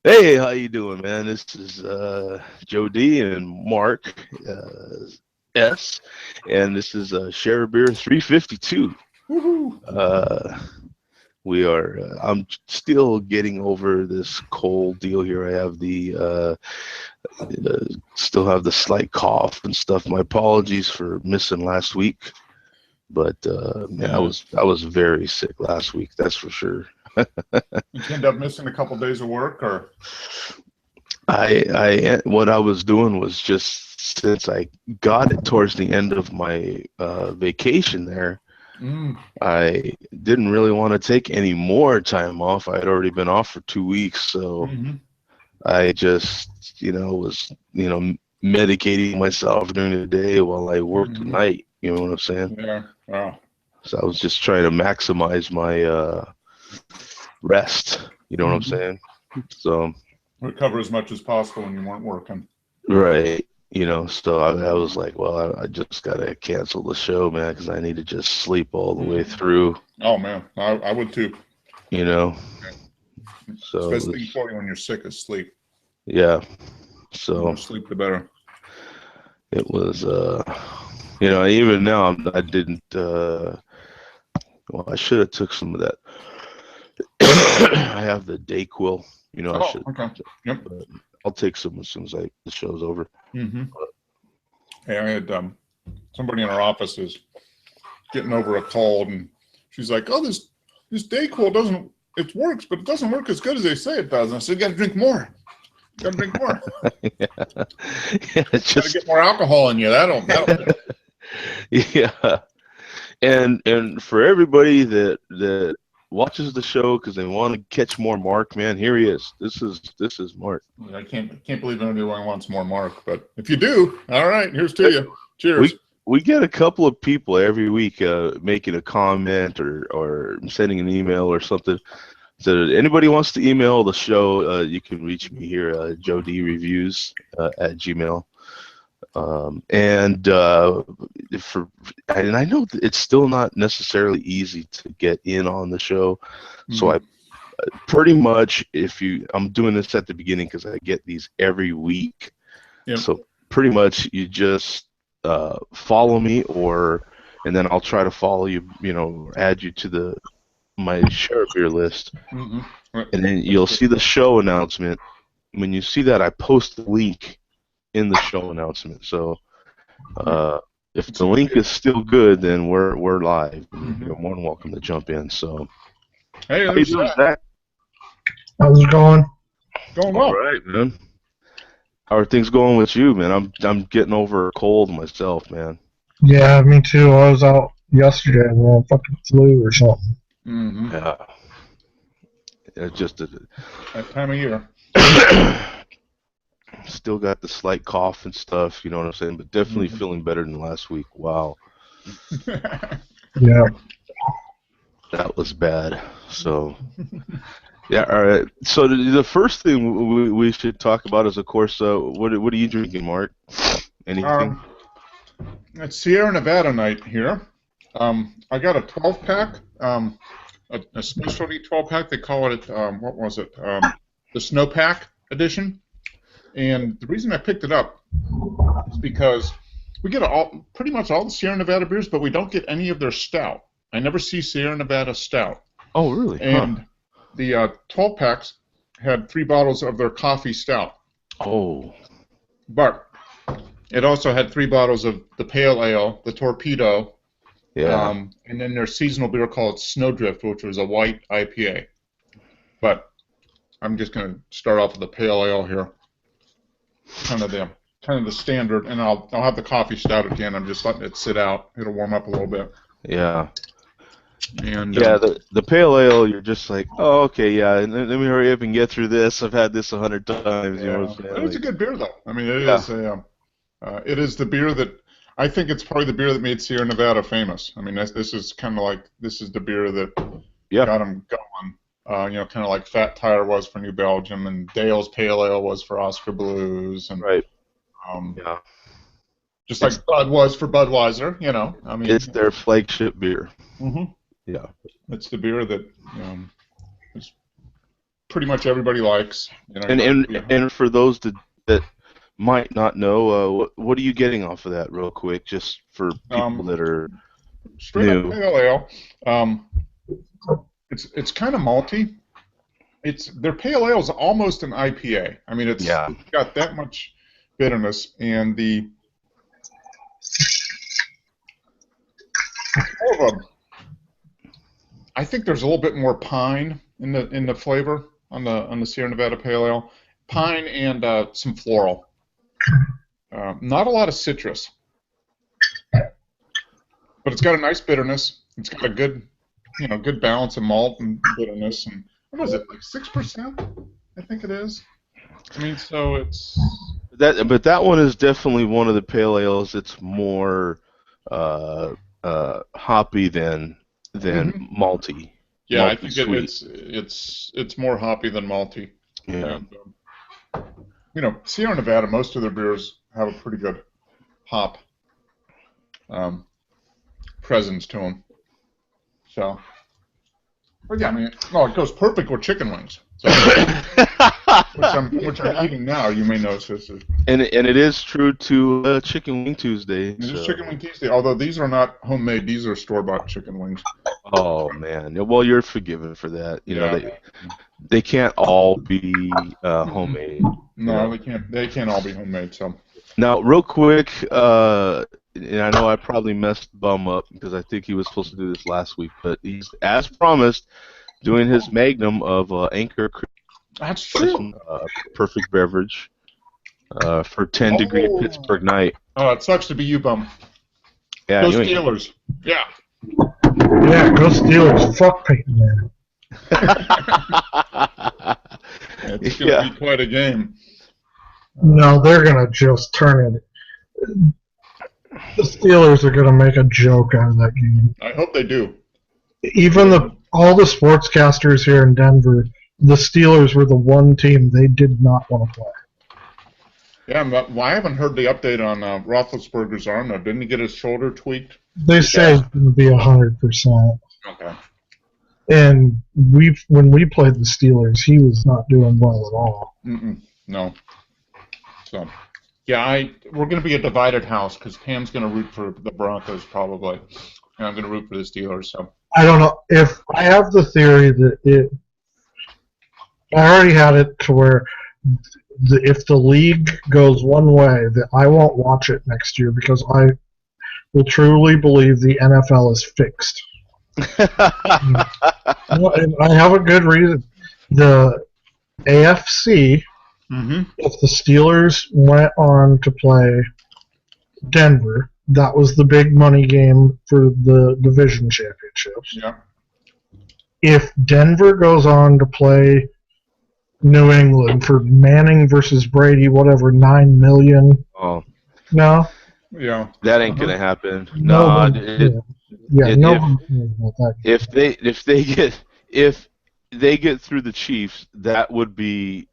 Hey, how you doing, man? This is Joe D and Mark S, and this is Share a Beer 352. Woohoo! Uh, we are. I'm still getting over this cold deal here. I have still have the slight cough and stuff. My apologies for missing last week, but man, I Yeah. was very sick last week. That's for sure. Did you end up missing a couple days of work, or? What I was doing was just since I got it towards the end of my vacation there, Mm. I didn't really want to take any more time off. I had already been off for 2 weeks, so Mm-hmm. I just, was, medicating myself during the day while I worked at Mm-hmm. night. You know what I'm saying? Yeah. Wow. So I was just trying to maximize my rest. You know what I'm Mm-hmm. saying? So. Recover as much as possible when you weren't working. Right. So I was like, well, I just gotta cancel the show, man, because I need to just sleep all the way Mm-hmm. through, Oh man, I would too. you know. It's the So best thing for you when you're sick is sleep. yeah. The So more sleep, the better. it was, even now I didn't. Well, I should have took some of that. I have the Dayquil. I Oh, should, okay. Yep. but I'll take some as soon as the show's over. Mm-hmm. Hey, I had somebody in our office is getting over a cold, and she's like, "Oh, this Dayquil doesn't. It works, but it doesn't work as good as they say it does." And I said, "You got to drink more. You got to drink more. Yeah, yeah, it's Got to just get more alcohol in you. That'll." yeah. And for everybody that watches the show because they want to catch more Mark, man, here he is. This is Mark. I can't believe anyone wants more Mark, but if you do, all right, here's to Hey, you. Cheers. we get a couple of people every week making a comment or sending an email or something. So anybody wants to email the show, you can reach me here, Joe D Reviews at Gmail. And I know that it's still not necessarily easy to get in on the show, so I Mm-hmm. pretty much I'm doing this at the beginning because I get these every week. Yep. So pretty much you just follow me, and then I'll try to follow you, or add you to my share beer list, Mm-hmm. Right. and then That's you'll good. see the show announcement. When you see that, I post the link in the show announcement. So Yeah. uh, if It's the a good link beer. is still good, then we're live, and Mm-hmm. you're more than welcome to jump in. So Hey, how you there's doing, Zach. Zach? How's it going? Going All well. right, man. How are things going with you, man? I'm getting over a cold myself, man. Yeah, me too. I was out yesterday with a fucking flu or something. Mm-hmm. Yeah, it's just That time of year. still got the slight cough and stuff. You know what I'm saying? But definitely Mm-hmm. feeling better than last week. Wow, Yeah. that was bad. So yeah, all right. So the first thing we should talk about is, of course, what are you drinking, Mark? Anything? um, it's Sierra Nevada night here. I got a 12 pack. A specialty 12 pack. They call it what was it? The Snowpack edition. And the reason I picked it up is because we get pretty much all the Sierra Nevada beers, but we don't get any of their stout. I never see Sierra Nevada stout. Oh, really? Huh? And the 12 packs had 3 bottles of their coffee stout, Oh, but it also had 3 bottles of the pale ale, the Torpedo, yeah. and then their seasonal beer called Snowdrift, which was a white IPA. But I'm just going to start off with the pale ale here, kind of the standard, and I'll have the coffee stout at the end. I'm just letting it sit out. It'll warm up a little bit. Yeah. And Yeah, the pale ale, you're just like, oh, okay, yeah, and let me hurry up and get through this. I've had this 100 times, you know what I'm yeah, saying? but it's a Like, good beer though. I mean, yeah, it is the beer that I think it's probably the beer that made Sierra Nevada famous. I mean, this is kind of like this is the beer that yeah, got them going. Kind of like Fat Tire was for New Belgium, and Dale's Pale Ale was for Oscar Blues, and right, um, yeah. just It's like Bud was for Budweiser. I it's mean, their flagship beer. hmm Yeah, it's the beer that is pretty much everybody likes. You know, And for those that might not know, what are you getting off of that, real quick, just for people that are straight new? up pale ale. It's kind of malty. Their pale ale is almost an IPA. I mean, it's got that much bitterness, and I think there's a little bit more pine in the flavor on the Sierra Nevada Pale Ale, pine and some floral. Not a lot of citrus, but it's got a nice bitterness. It's got a good balance of malt and bitterness. And what is it, like 6%? I think it is. I mean, so it's but that one is definitely one of the pale ales. It's more hoppy than malty. Yeah, malty I think it's more hoppy than malty. Yeah. And, Sierra Nevada, most of their beers have a pretty good hop presence to them. So, but yeah, I mean, it goes perfect with chicken wings. So, which I'm eating now. You may notice this. And it is true to Chicken Wing Tuesday. It is Chicken Wing Tuesday, although these are not homemade. These are store-bought chicken wings. Oh man, well you're forgiven for that. You know they can't all be homemade. No, they can't all be homemade. So now, real quick, and I know I probably messed Bum up because I think he was supposed to do this last week, but he's, as promised, doing his magnum of Anchor. That's true. Perfect beverage for 10-degree Pittsburgh night. Oh, it sucks to be you, Bum. Yeah, go Steelers. Yeah. Yeah, go Steelers. Fuck Peyton Manning. It's going to be quite a game. No, they're going to just turn it. The Steelers are going to make a joke out of that game. I hope they do. Even all the sportscasters here in Denver, the Steelers were the one team they did not want to play. Yeah, well, I haven't heard the update on Roethlisberger's arm. Didn't he get his shoulder tweaked? They say it's going to be 100%. Okay. And when we played the Steelers, he was not doing well at all. No. So, yeah, we're going to be a divided house because Pam's going to root for the Broncos probably, and I'm going to root for the Steelers. So I don't know if I have the theory that I already had it to where if the league goes one way, that I won't watch it next year because I will truly believe the NFL is fixed. And I have a good reason. The AFC, if the Steelers went on to play Denver, that was the big money game for the division championships. Yeah. If Denver goes on to play New England for Manning versus Brady, whatever, $9 million. Oh. No? Yeah. That ain't gonna happen. If they get through the Chiefs, that would be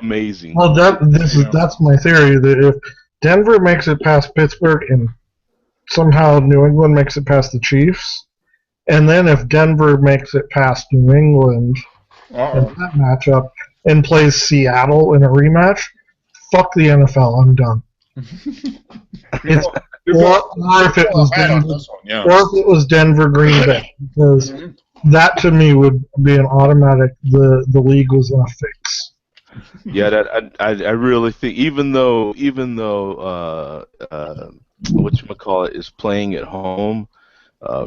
amazing. Well, that's my theory, that if Denver makes it past Pittsburgh and somehow New England makes it past the Chiefs, and then if Denver makes it past New England in that matchup and plays Seattle in a rematch, fuck the NFL, I'm done. Or if it was Denver Green Bay, because that to me would be an automatic. The league was in a fix. Yeah, I really think even though whatchamacallit is playing at home,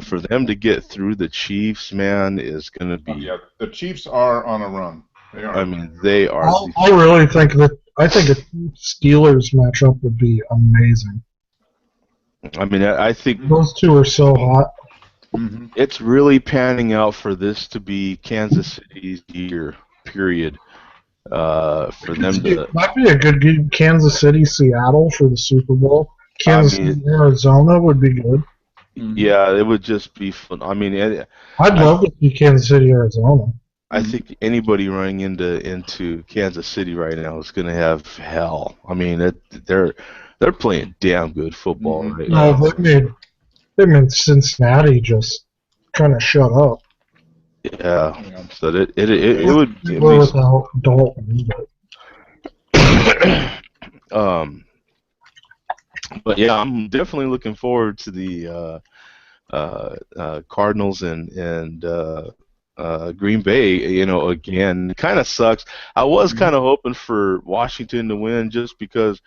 for them to get through the Chiefs, man, is going to be. Yeah, the Chiefs are on a run. They are. I mean, they are. I really think that. I think a Steelers matchup would be amazing. I mean, I think those two are so hot. It's really panning out for this to be Kansas City's year. Period. For them to. It might be a good game. Kansas City, Seattle for the Super Bowl. Kansas City, Arizona would be good. Yeah, it would just be fun. I mean, I'd love to see Kansas City, Arizona. I think anybody running into Kansas City right now is going to have hell. I mean, they're playing damn good football right now. They made Cincinnati just kind of shut up. Yeah. You know. So it would at We're least without Dalton, but um. But yeah, I'm definitely looking forward to the Cardinals and Green Bay. You know, again, it kind of sucks. I was Mhm. kind of hoping for Washington to win just because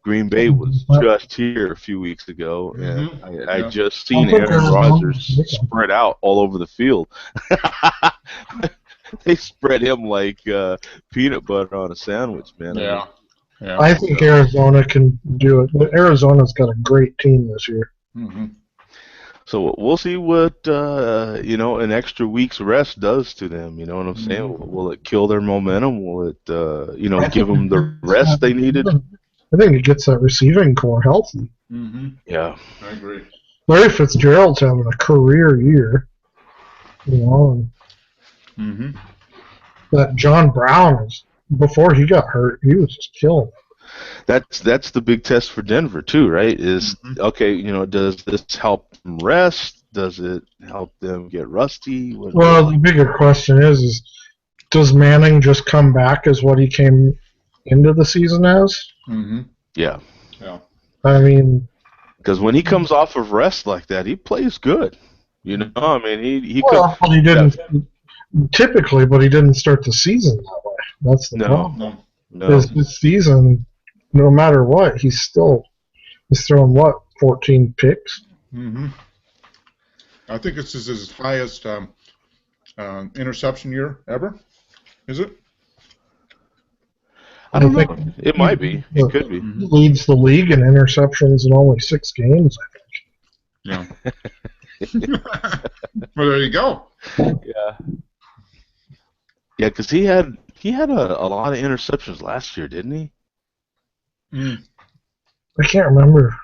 Green Bay was just here a few weeks ago, and I Yeah. just I seen think Aaron Rodgers Arizona's spread out all over the field. They spread him like peanut butter on a sandwich, man. I mean, Yeah. Yeah. I think so, Arizona can do it. But Arizona's got a great team this year. Hmm. so we'll see what an extra week's rest does to them. You know what I'm saying? Mhm. Will it kill their momentum? Will it I give think them the it gets rest they needed? I think it gets that receiving core healthy. Hmm. Yeah. I agree. Larry Fitzgerald's having a career year. You know, and Hmm. that John Brown is before he got hurt, he was just killing. That's the big test for Denver too, right? Is Hmm. okay, does this help them rest? Does it help them get rusty? Well, the bigger question is does Manning just come back as what he came into the season as? Hmm. Yeah, Yeah. I mean, because when he comes off of rest like that, he plays good. You know, I mean, he could. well, but he Yeah, didn't typically, but he didn't start the season that way. That's the no, problem. No. no. His season, no matter what, he's throwing what 14 picks. Hmm. I think this is his highest interception year ever. Is it? I I don't think know. It he might be. It could be. Hmm. leads the league in interceptions in only 6 games. Yeah. Well, there you go. Yeah, yeah, because he had a lot of interceptions last year, didn't he? Mm. I can't remember.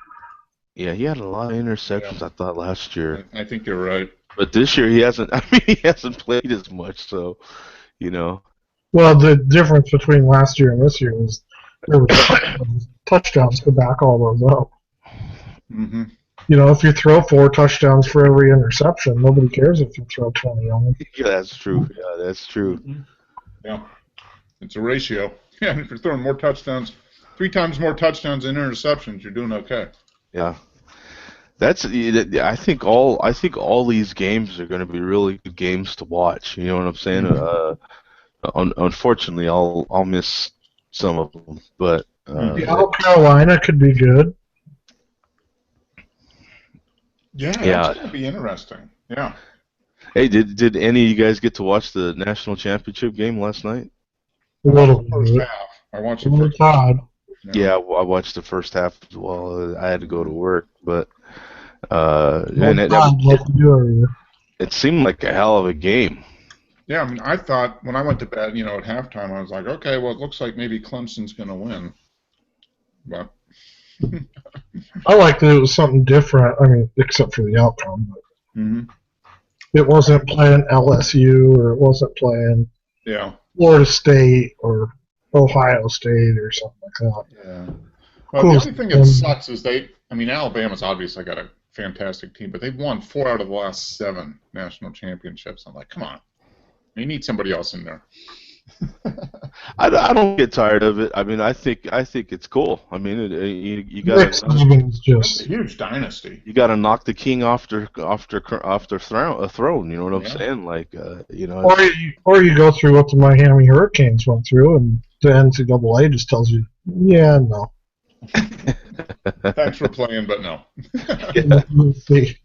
Yeah, he had a lot of Yeah. interceptions. I thought last year. I think you're right. But this year he hasn't. I mean, he hasn't played as much. So, you know. Well, the difference between last year and this year is there were touchdowns to back all those up. Hmm. You know, if you throw 4 touchdowns for every interception, nobody cares if you throw 20 on them. Yeah, that's true. Yeah, that's true. Hmm. Yeah. It's a ratio. Yeah. If you're throwing more touchdowns, 3 times more touchdowns than interceptions, you're doing okay. Yeah, that's. I think all these games are going to be really good games to watch. You know what I'm saying? Mhm. Unfortunately, I'll miss some of them, but Seattle, Carolina could be good. Yeah, that's yeah. going to be interesting. Yeah. Hey, did any of you guys get to watch the national championship game last night? A I watched little the first bit. half. I watched A the little first half. tired. Yeah. Yeah, I watched the first half as well. I had to go to work, but No and tired like you do every year. it seemed like a hell of a game. Yeah, I mean, I thought when I went to bed, at halftime, I was like, okay, well, it looks like maybe Clemson's going to win. But I like that it was something different. I mean, except for the outcome. But hmm it wasn't playing LSU or it wasn't playing yeah, Florida State or Ohio State or something like that. yeah. Well, the Cool. only thing that sucks is Alabama's obviously got a fantastic team, but they've won 4 out of the last 7 national championships. I'm like, come on, you need somebody else in there. I don't get tired of it. I mean, I think it's cool. I mean, you got Nick to Saban's That's a just huge dynasty. knock the king off their throne. You know what I'm Yeah. saying? Like, or you go through what the Miami Hurricanes went through, and the NCAA just tells you, yeah, no. Thanks for playing, but no. yeah. Let's see.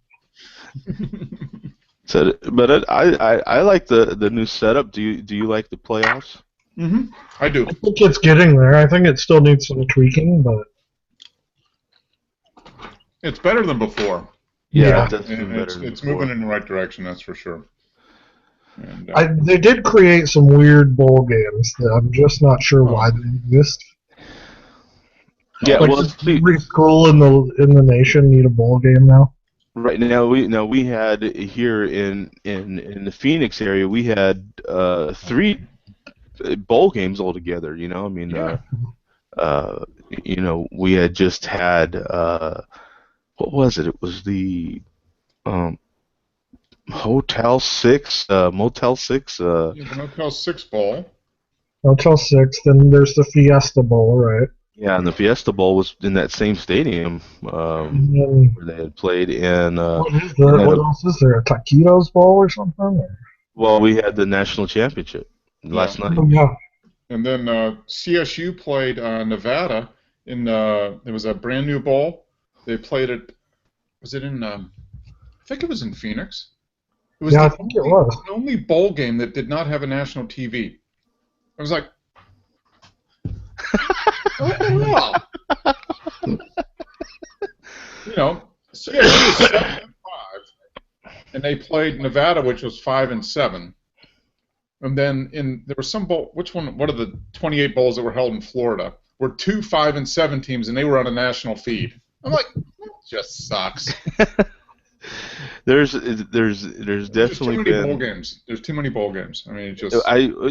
So, but I like the new setup. Do you like the playoffs? I do. I think it's getting there. I think it still needs some tweaking, but It's better than before. yeah. It does seem And better than it's before. moving in the right direction, that's for sure. And, They did create some weird bowl games that I'm just not sure why they exist. Yeah, Like, well, does see, every school in the nation need a bowl game now? right now we had here in the Phoenix area we had 3 bowl games altogether. I mean, yeah. we had just had what was it? It was the Hotel 6, Motel 6. Yeah, the Motel 6 Bowl. Hotel 6. Then there's the Fiesta Bowl, right? Yeah, and the Fiesta Bowl was in that same stadium And then, where they had played, and what else is there? A Taquitos Bowl or something? Or? well, we had the national championship Yeah. last night. Oh, yeah. And then CSU played Nevada in it was a brand new bowl. They played it. Was it in? I think it was in Phoenix. It was I think it was. the only bowl game that did not have a national TV. I was like, what the hell? CSU was 7-5, and they played Nevada, which was 5-7. And then there was some bowl. Which one? What are the 28 bowls that were held in Florida? Were 2 5-7 teams, and they were on a national feed. I'm like, that just sucks. There's definitely too many been bowl games. There's too many bowl games. I mean, it just.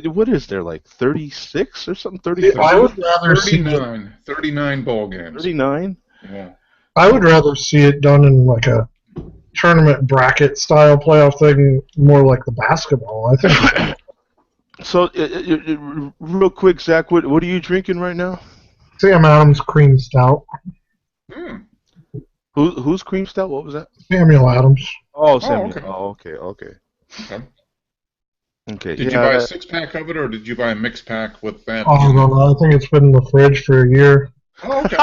What is there, like 36 or something? 30. I would rather 39 bowl games. 39. Yeah. I would rather see it done in like a tournament bracket style playoff thing, more like the basketball. I think. So, real quick, Zach, what are you drinking right now? Sam Adams Cream Stout. Who's cream stout? What was that? Samuel Adams. Oh, Samuel. Okay. Oh, okay. Okay. Did you buy a 6-pack of it, or did you buy a mixed pack with that? Oh, no, I think it's been in the fridge for a year. Oh, okay.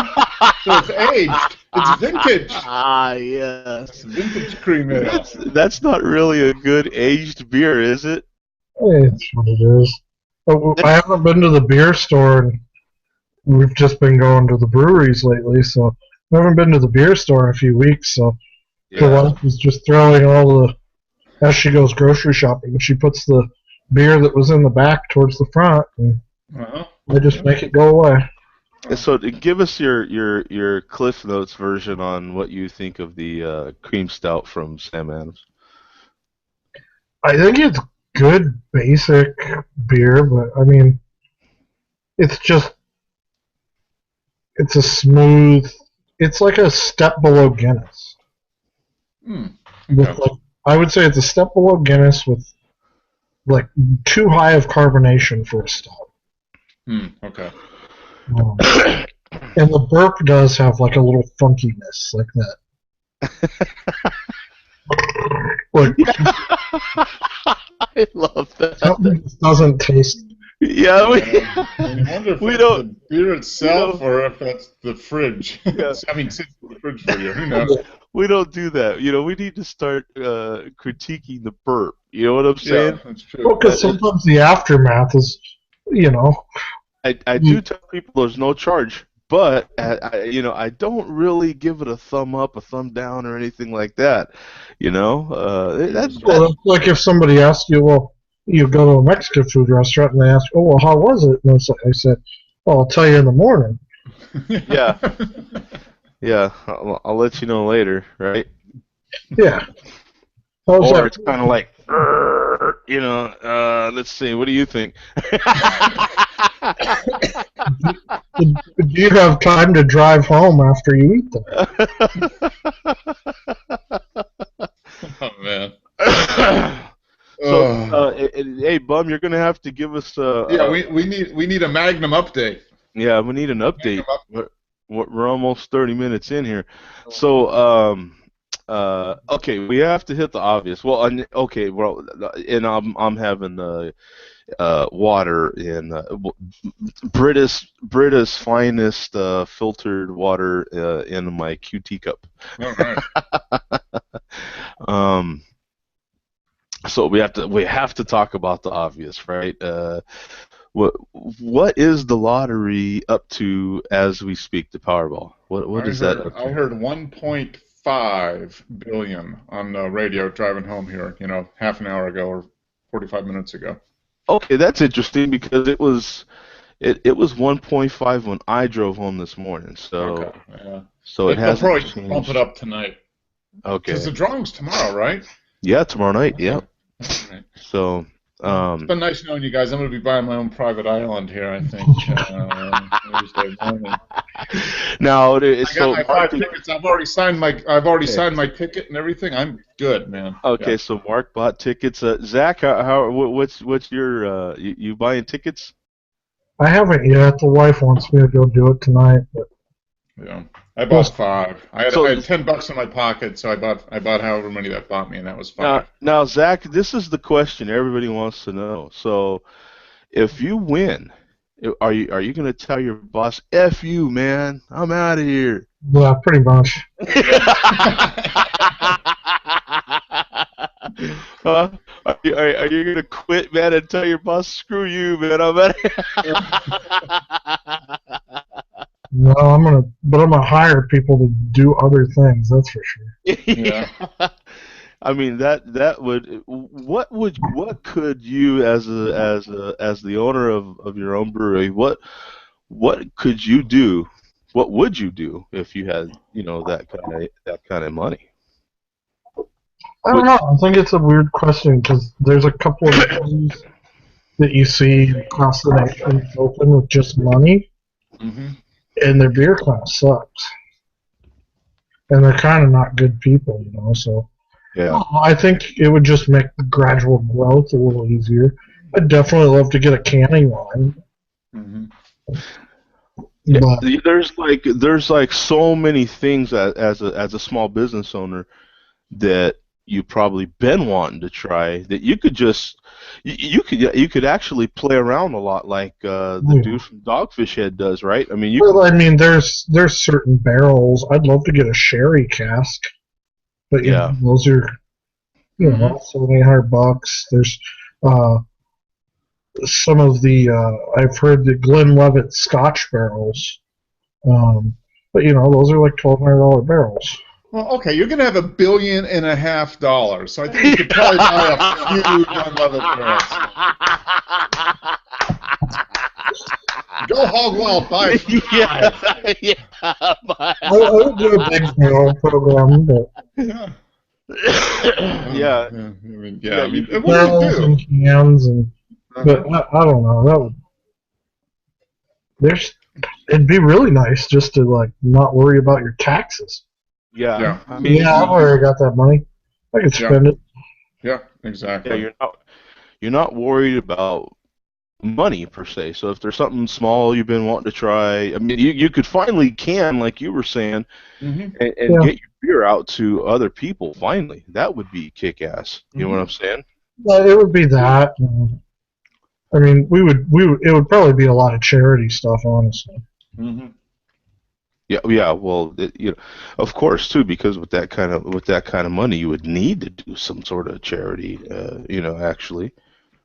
So it's aged. It's vintage. Ah, yes. It's vintage cream ale. That's not really a good aged beer, is it? It's what it is. I haven't been to the beer store, and we've just been going to the breweries lately, so I haven't been to the beer store in a few weeks, so the wife is just throwing all the, as she goes grocery shopping, she puts the beer that was in the back towards the front, and I just make it go away. So give us your Cliff Notes version on what you think of the cream stout from Sam Adams. I think it's good basic beer, but I mean, it's a smooth. It's like a step below Guinness. With I would say it's a step below Guinness with like too high of carbonation for a stout. Okay. And the burp does have like a little funkiness like that. Like, I love that. Something just doesn't taste. Yeah, I wonder if we it's don't the beer itself or if that's the fridge. I mean, sits in the fridge for you. Who knows? We don't do that. We need to start critiquing the burp. You know what I'm saying? Yeah, that's true. Well, because sometimes the aftermath is, I do tell people there's no charge, but I don't really give it a thumb up, a thumb down, or anything like that. That's like if somebody asks you, well, you go to a Mexican food restaurant and they ask, oh, well, how was it? And I said, well, I'll tell you in the morning. Yeah. Yeah, I'll let you know later, right? Yeah. Or it's kind of like, let's see, what do you think? Do you have time to drive home after you eat them? Oh, man. So, hey, Bum, you're gonna have to give us. We need a Magnum update. Yeah, we need an update. We're almost 30 minutes in here, so okay, we have to hit the obvious. Well, okay, well, and I'm having water in Brita's finest filtered water in my QT cup. All right. So we have to talk about the obvious, right? What is the lottery up to as we speak? The Powerball. What is that? I heard 1.5 billion on the radio driving home here. Half an hour ago or 45 minutes ago. Okay, that's interesting because it was 1.5 when I drove home this morning. So so it has probably changed. Bump it up tonight. Okay. Because the drawing's tomorrow, right? Yeah, tomorrow night. Yeah. Right. So It's been nice knowing you guys. I'm going to be buying my own private island here, I think, Thursday morning. Now, I got my 5 tickets. I've already signed my ticket and everything. I'm good, man. Okay, yeah. so Mark bought tickets. Zach, what's your you buying tickets? I haven't yet. The wife wants me to go do it tonight, but yeah. I bought 5. I had $10 in my pocket, so I bought however many that bought me, and that was 5. Now, Zach, this is the question everybody wants to know. So, if you win, are you going to tell your boss, "F you, man, I'm out of here"? Yeah, pretty much. Are you going to quit, man, and tell your boss, "Screw you, man, I'm out of here"? No, I'm gonna hire people to do other things. That's for sure. Yeah. I mean that would what could you as the owner of your own brewery, what could you do? What would you do if you had that kind of money? I don't know. I think it's a weird question because there's a couple of things that you see across the nation open with just money, and their beer class sucks, and they're kind of not good people, So yeah, I think it would just make the gradual growth a little easier. I'd definitely love to get a canning line. Yeah, But there's like so many things as a small business owner that you probably been wanting to try that you could just you could actually play around a lot like the dude from Dogfish Head does, right? I mean, there's certain barrels. I'd love to get a sherry cask, but those are $700-800. There's some of the I've heard the Glenlivet Scotch barrels, but those are like $1,200 barrels. Well, okay, you're going to have $1.5 billion, so I think you could probably buy a few Glenlivet barrels. Go hog wild, buy 5. I would do a big barrel program, but yeah. I mean, what barrels do? and cans, but I don't know. It'd be really nice just to like not worry about your taxes. Yeah. I mean, I've already got that money. I can spend it. Yeah, exactly. Yeah, you're not worried about money per se. So if there's something small you've been wanting to try, I mean, you could finally like you were saying, and get your beer out to other people. Finally, that would be kick-ass. You know what I'm saying? Well, it would be that. I mean, it would probably be a lot of charity stuff, honestly. Yeah. Well, of course too, because with that kind of money, you would need to do some sort of charity. Actually,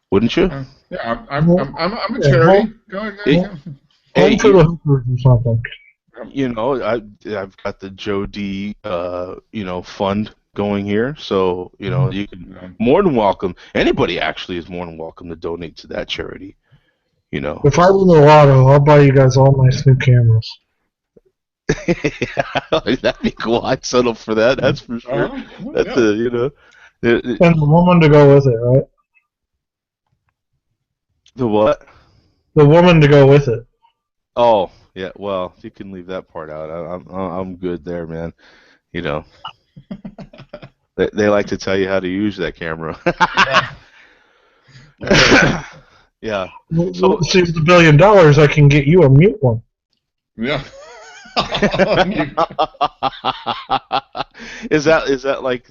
wouldn't you? Yeah, I'm a charity. Go ahead. Hey, for the hookers or something. I've got the Joe D. Fund going here, so you can more than welcome. Anybody actually is more than welcome to donate to that charity. If I win the lotto, I'll buy you guys all nice new cameras. That'd be cool. I'd settle for that. That's for sure. That's and the woman to go with it, right? The what? The woman to go with it. Oh, yeah. Well, you can leave that part out. I'm good there, man. They like to tell you how to use that camera. Yeah. So, see, with $1 billion, I can get you a mute one. Yeah. Is that like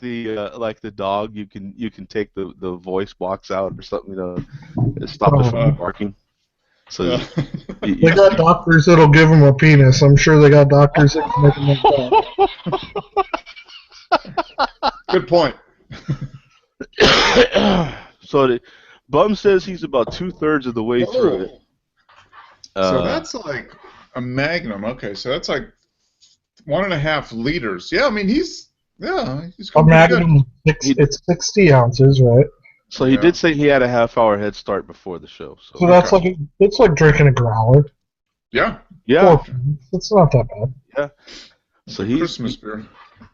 the dog? You can take the voice box out or something, stop it from barking. So they got doctors that'll give them a penis. I'm sure they got doctors that can make them talk. Good point. So Bum says he's about 2/3 of the way through it. So that's like a Magnum. Okay, so that's like 1.5 liters. Yeah, I mean he's a Magnum. It's 60 ounces, right? So he did say he had a half-hour head start before the show. So that's it's like drinking a growler. Yeah. Yeah. It's not that bad. Yeah. So he's Christmas beer.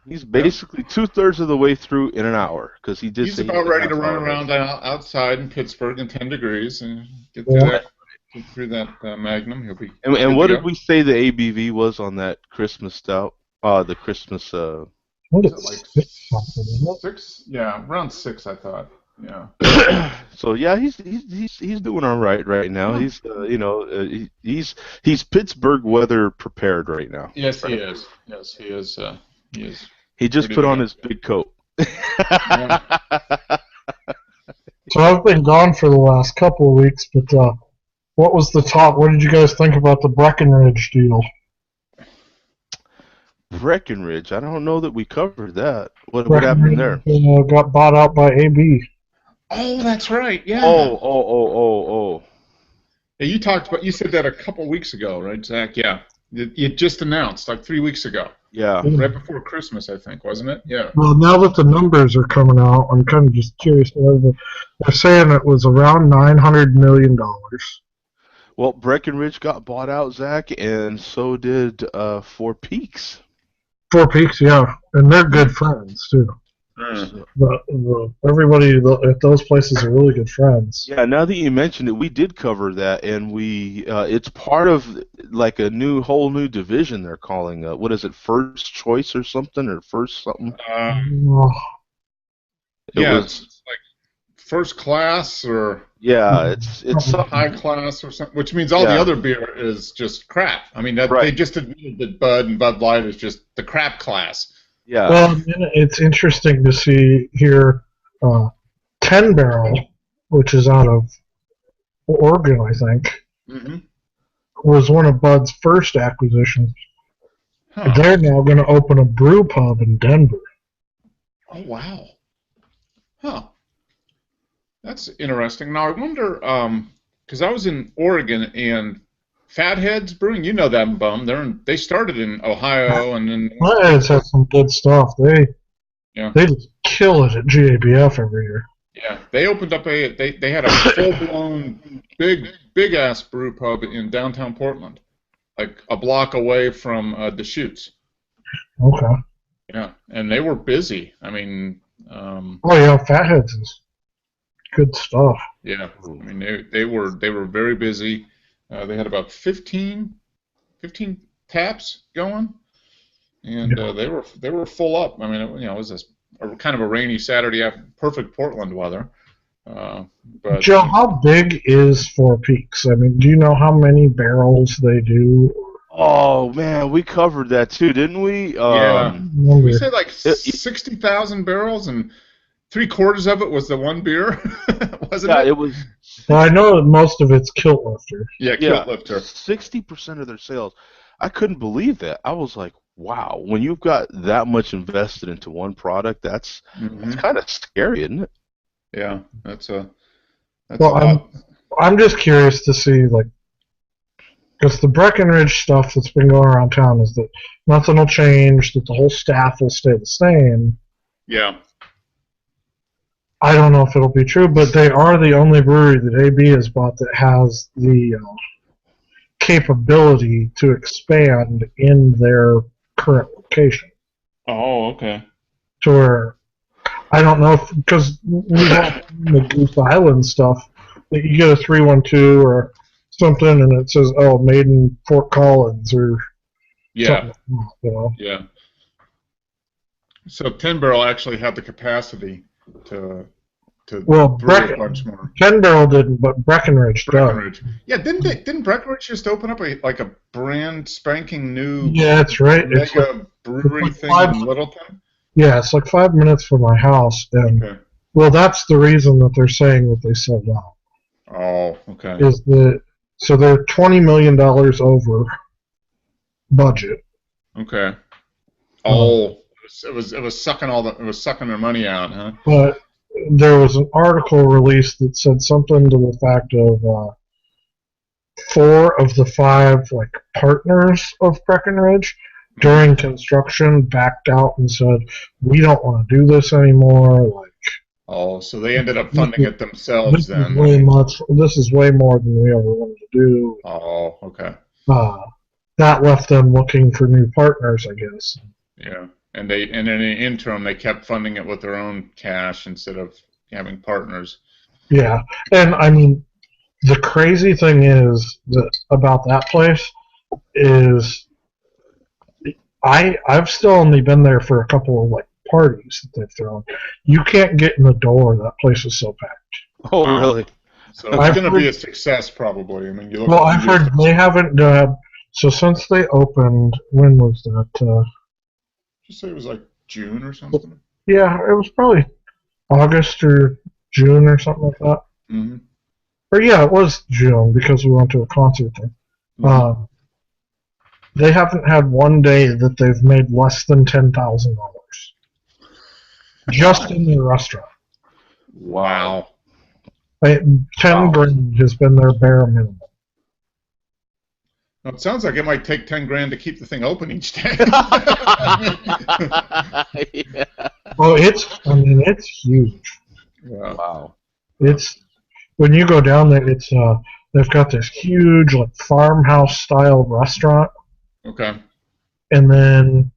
He's basically 2/3 of the way through in an hour because he did He's say about he ready to half run hour around outside in Pittsburgh in 10 degrees and get Yeah. through that Magnum. He'll be And good what to did go. we say the ABV was on that Christmas stout? The Christmas. I think Was it it's like 6 something, isn't it? 6? Yeah, around 6, I thought. Yeah. So yeah, he's doing all right now. Yeah. He's he's Pittsburgh weather prepared right now. Yes, he is. Yes, he is. He is He just ready put to on go. his big coat. Yeah. So I've been gone for the last couple of weeks, but what was the top? What did you guys think about the Breckenridge deal? Breckenridge. I don't know that we covered that. What happened Breckenridge there? got bought out by AB. Oh, that's right. Yeah. Oh. Yeah, you said that a couple weeks ago, right, Zach? Yeah. It just announced like 3 weeks ago, Yeah. right before Christmas, I think, wasn't it? Yeah. Well, now that the numbers are coming out, I'm kind of just curious. They're saying it was around $900 million. Well, Breckenridge got bought out, Zach, and so did Four Peaks. Four Peaks, yeah, and they're good friends too. Mm. Everybody at those places are really good friends. Yeah, now that you mentioned it, we did cover that, and it's part of like a whole new division they're calling. What is it, First Choice or something, or First something? It's like first class or it's high class or something, which means all the other beer is just crap. I mean, they just admitted that Bud and Bud Light is just the crap class. Yeah. Well, it's interesting to see here 10 Barrel, which is out of Oregon, I think, was one of Bud's first acquisitions. Huh. They're now going to open a brew pub in Denver. Oh, wow. Huh. That's interesting. Now, I wonder, because I was in Oregon and Fatheads Brewing, you know that bum. They started in Ohio and then. Fatheads have some good stuff. They just kill it at GABF every year. Yeah, they opened up they had a full-blown big ass brew pub in downtown Portland, like a block away from Deschutes. Okay. Yeah, and they were busy. I mean. Oh yeah, Fatheads is good stuff. Yeah, I mean they were very busy. They had about 15 taps going, and they were full up. I mean, it was kind of a rainy Saturday after, perfect Portland weather. But Joe, how big is Four Peaks? I mean, do you know how many barrels they do? Oh man, we covered that too, didn't we? Yeah, we said like 60,000 barrels, and 3/4 of it was the one beer, wasn't it? Yeah, it was. Well, I know that most of it's Kilt Lifter. Yeah, Kilt Lifter. 60% of their sales. I couldn't believe that. I was like, wow, when you've got that much invested into one product, that's kind of scary, isn't it? Yeah, that's a well, lot. I'm just curious to see, like, because the Breckenridge stuff that's been going around town is that nothing will change, that the whole staff will stay the same. Yeah. I don't know if it'll be true, but they are the only brewery that AB has bought that has the capability to expand in their current location. Oh, okay. To where, I don't know if, because we have the Goose Island stuff, that you get a 312 or something and it says, oh, made in Fort Collins or something. Yeah. So 10 Barrel actually had the capacity to brew a bunch more. 10 Barrel didn't, but Breckenridge does. Yeah, didn't Breckenridge just open up a brand spanking new that's right. mega brewery thing in Littleton? Yeah, it's like 5 minutes from my house, and well, that's the reason that they're saying that they sold out. Oh, okay. So they're $20 million over budget. Okay. Oh, it was sucking their money out, huh? But there was an article released that said something to the fact of 4 of the 5 partners of Breckenridge during construction backed out and said, we don't want to do this anymore. Oh, so they ended up funding it themselves then. This is way more than we ever wanted to do. Oh, okay. That left them looking for new partners, I guess. Yeah. and in the interim they kept funding it with their own cash instead of having partners. Yeah, and I mean, the crazy thing is that about that place is I've still only been there for a couple of like parties that they've thrown. You can't get in the door. That place is so packed. Oh, really? So it's going to be a success, probably. I mean, you look. Well, I've heard they haven't done. So since they opened, when was that? Did you say it was like June or something? Yeah, it was probably August or June or something like that. Mm-hmm. Or yeah, it was June because we went to a concert there. Mm-hmm. They haven't had one day that they've made less than $10,000 just in their restaurant. Wow. 10 grand has been their bare minimum. Well, it sounds like it might take 10 grand to keep the thing open each day. Yeah. Well, it's huge. Yeah. Wow. It's when you go down there, it's they've got this huge like farmhouse style restaurant. Okay. And then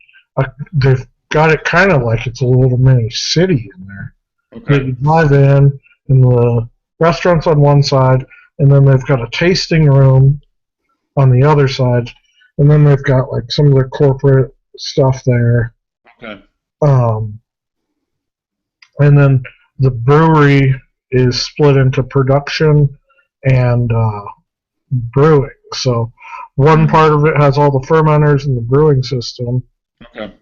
they've got it kind of like it's a little mini city in there. Okay. You drive in, and the restaurant's on one side, and then they've got a tasting room on the other side, and then they've got like some of their corporate stuff there. Okay. And then the brewery is split into production and brewing. So one part of it has all the fermenters and the brewing system. Okay.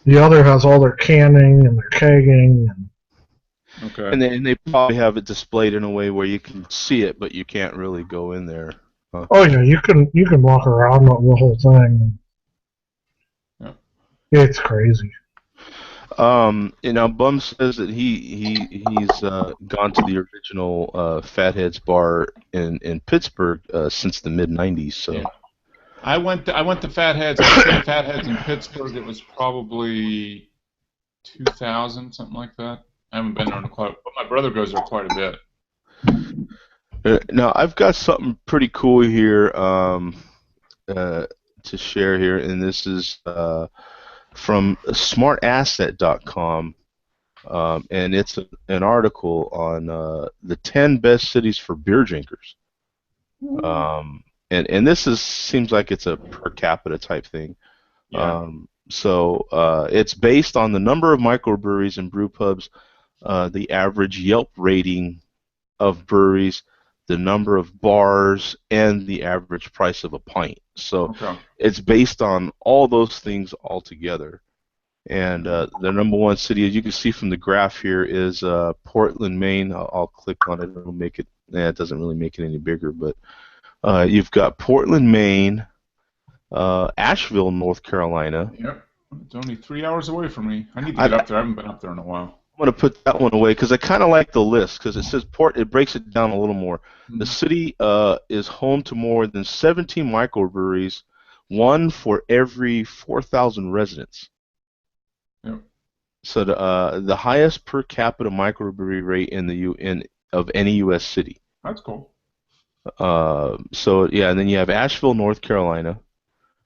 The other has all their canning and their kegging. Okay. And they probably have it displayed in a way where you can see it, but you can't really go in there. Huh? Oh yeah, you can walk around the whole thing. Yeah. It's crazy. Bum says that he's gone to the original Fatheads bar in Pittsburgh since the mid '90s. So yeah. I went to Fatheads. I stayed at Fatheads in Pittsburgh. It was probably 2000, something like that. I haven't been there in quite, but my brother goes there quite a bit. Now I've got something pretty cool here to share here, and this is from smartasset.com, and it's an article on the 10 best cities for beer drinkers. And this seems like it's a per capita type thing. Yeah. So it's based on the number of microbreweries and brew pubs, the average Yelp rating of breweries, the number of bars, and the average price of a pint. So it's based on all those things all together. And the number one city, as you can see from the graph here, is Portland, Maine. I'll click on it. It'll make it. It doesn't really make it any bigger, but you've got Portland, Maine, Asheville, North Carolina. Yep. It's only 3 hours away from me. I need to get up there. I haven't been up there in a while. I'm going to put that one away because I kind of like the list because it says it breaks it down a little more. The city is home to more than 17 microbreweries, one for every 4,000 residents. Yep. So the highest per capita microbrewery rate of any U.S. city. That's cool. So yeah, and then you have Asheville, North Carolina,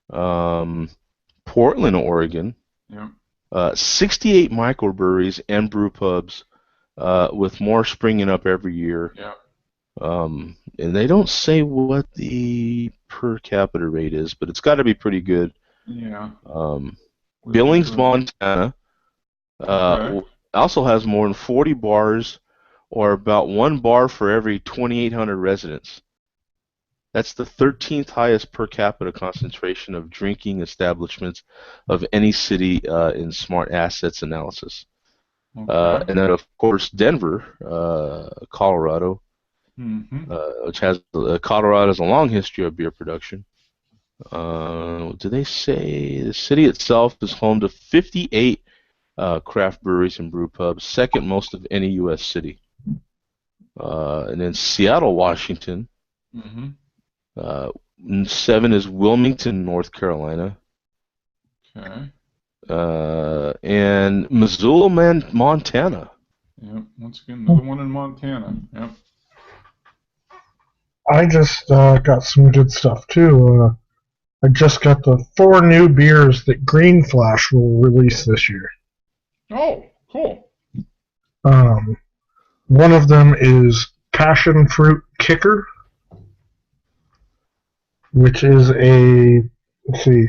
Portland, Oregon. Yeah. 68 microbreweries and brew pubs, with more springing up every year. Yeah. And they don't say what the per capita rate is, but it's got to be pretty good. Yeah. Billings, Montana, also has more than 40 bars, or about one bar for every 2,800 residents. That's the 13th highest per capita concentration of drinking establishments of any city in Smart Assets analysis. And then, of course, Denver, Colorado, which has Colorado has a long history of beer production. Do they say the city itself is home to 58 craft breweries and brew pubs, second most of any U.S. city. And then Seattle, Washington. 7 is Wilmington, North Carolina. Okay. And Missoula, Montana. Yep. Once again, another one in Montana. Yep. I just got some good stuff too. I just got the 4 new beers that Green Flash will release this year. Oh, cool. One of them is Passion Fruit Kicker, which is let's see,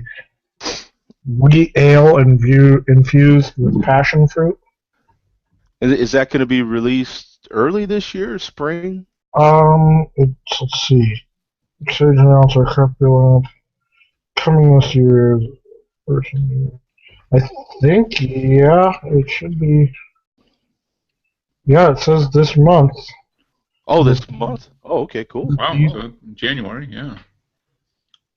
wheat ale infused with passion fruit. Is that going to be released early this year, spring? Let's see. Surge announcer correct coming this year. I think, yeah, it should be. Yeah, it says this month. Oh, this month? Oh, okay, cool. Wow, so January, yeah.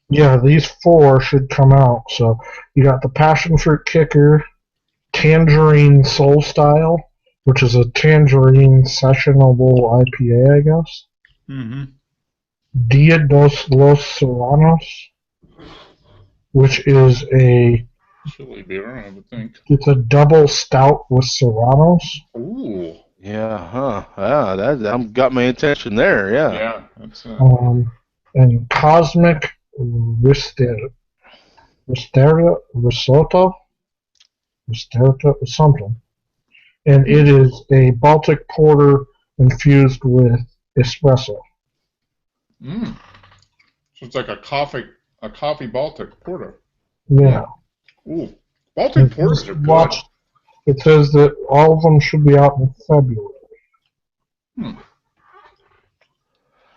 Yeah, these 4 should come out. So you got the Passion Fruit Kicker, Tangerine Soul Style, which is a tangerine sessionable IPA, I guess. Mm-hmm. Dia dos los Serranos, which is a chili beer, I would think. It's a double stout with Serranos. Ooh. Yeah, huh? Ah, that got my attention there. Yeah. Yeah, that's. And Cosmic Risotto, something. And it is a Baltic porter infused with espresso. So it's like a coffee Baltic porter. Yeah. Ooh, Baltic porters are good. It says that all of them should be out in February.